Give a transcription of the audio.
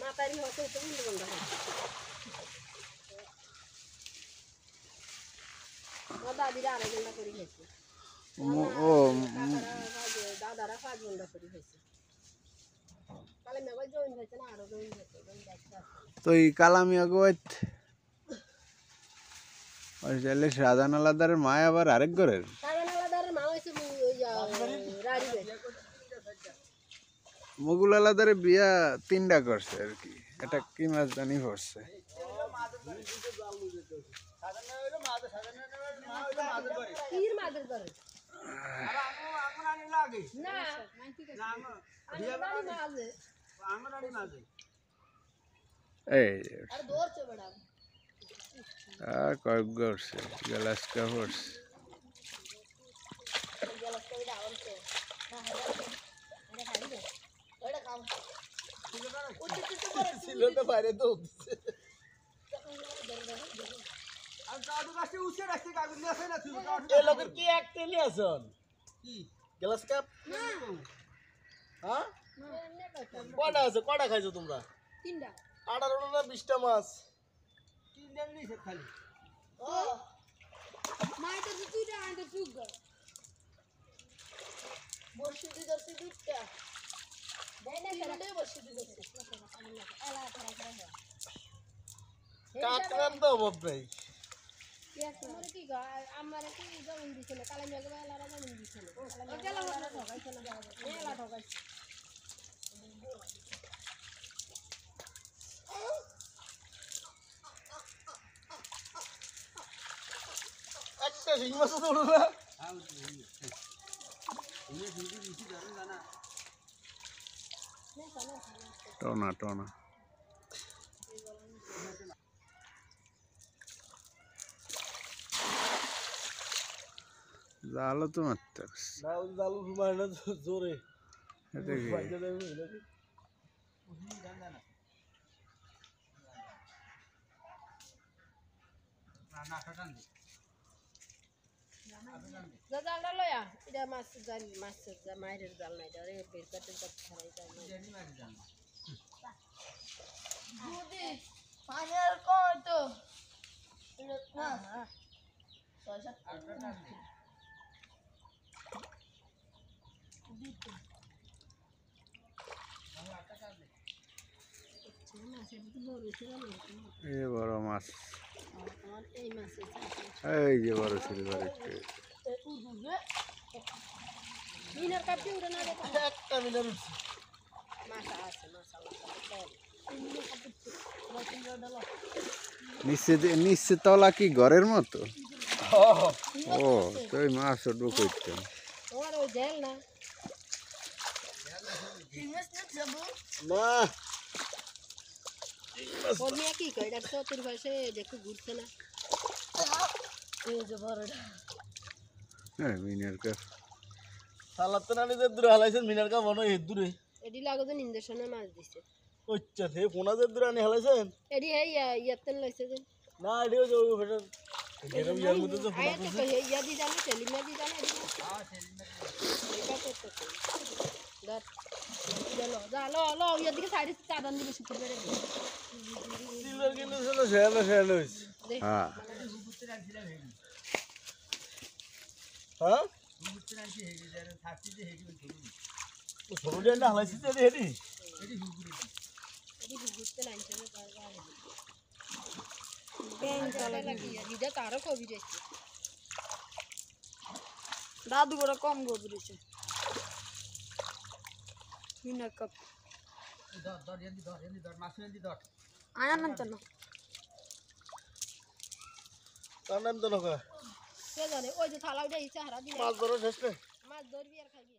মাতারি হচ্ছে তো বন্ধ বন্ধ ও দাদিরা আড়াই ঘন্টা করে খেয়েছে ও দাদারা 5 ঘন্টা করে খেয়েছে কালে মেঘ জয়েন হয়েছে না আরো জয়েন হয়েছে তো এই কালামিয়া গোয়াত ওই জেলে শাহজাহান আলাদারের মা আবার আরেক ঘরের শাহজাহান আলাদারের মা হইছে রাড়ি মুগুল আলাদারের বিয়া 3টা করছে আর কি এটা কি মাছ জানি পড়ছে কির মাদের করে আর আঙ্গুর আনি লাগে না না আঙ্গুর মাঝে আঙ্গুর আনি মাঝে এই আর দৌড়ছে বড়া কয়েক করছে গ্লাসকা পড়ছে গেলাস কইরা আনছে না এটা খাই দে ওটা খাও ছিল তো বাইরে তো আর কাদু গাছে উঠে রাখতে কাগজ নিয়ে আসে না তুই এই লোকের কি এক তেলি আছেন কি গ্লাস কাপ না হ্যাঁ না কয়টা আছে কয়টা খাইছো তোমরা তিনটা 18 না 20টা মাছ তিন দিন নিছে খালি ও মাই তো দুইটা আনতে চুক বর্ষি দি দর্শি দুইটা দেই না কেন বর্ষি দি দর্শি এলা ধরা ধরা কাকরান তো অভাব নাই আমারে কি গা আমারে কি জমিন দিছিল কালে মেঘ বেলারা জমিন দিছিল গেল হলো ঠকাইছে না মেলা ঠকাইছে একটা শিং মাছ তো উঠলো না টনা টনা জালো তো মারতে না ওই জালু মারে না জোরে এটা কি বাইরে যাবে নাকি না কাটান দে জালটা লয়া এটা মাছ জাল মাছ মাইরের জাল নাই রে বের করতে করতে খারাই যায় না জানি মারি জান দুদি পানির কই তো না ছয় সাত এ বড় মাছ আমার এই মাছের এই যে বড় সিলভার একটু মিনার কাপি উড়ে না দেখো একটা মিনার উঠছে মাছ আছে মাশাআল্লাহ নিচে তলা কি ঘরের মতো ও তো ওই মাছ উঠবো করতাম তোমার ওই জেল না না ওর মেয়ে কি কয় এটা তোর বয়সে দেখো ঘুরছে না এই যে বড়টা হ্যাঁ মিনার কাপ সালাতে না নিজের দূরে হালাইছেন মিনার কা বনো এর দূরে এডি লাগো যে নির্দেশনে মাছ দিছে ওচ্চা হে ফোনাদের দূরে আনি হালাইছেন এডি এই ইয়াতেন লইছে যে না এডিও যে ওই ফেটার গেরম ইয়ার মধ্যে তো ফোনা আয়াতে কই ইয়া দি জানি সেলিমা দি জানি এডি এটা করতে দর চলো যা লো লো ইয়া দিকে সাইডে চাদান দিবে শুতে বেরে সিলভার কিন্তু ছিল শেয়ালো শেয়ালো হইছে দে হ্যাঁ হুবুতে রাখছিলাম হেডি হ্যাঁ হুবুতে রাখছি হেডি যারা থাকছি যে হেডি ওই ধরুন তো ছোট ডিয়া না হালাইছি যে হেডি হেডি হুবুতে এডি ঘুরতে লাইনছে না তার গায়ে পেন চলে লাগি দিদা তারও কবি যাচ্ছে দাদু বড় কম গবরেছে মিনার কাপ দর দর এন্দি দর মাছ এন্দি দর আয়া না জানো তার নাম তো নকা কে জানে ওই যে থালা উঠে ইচ্ছা হারা দিয়ে মাছ ধরো শেষ রে মাছ ধরবি আর খাবি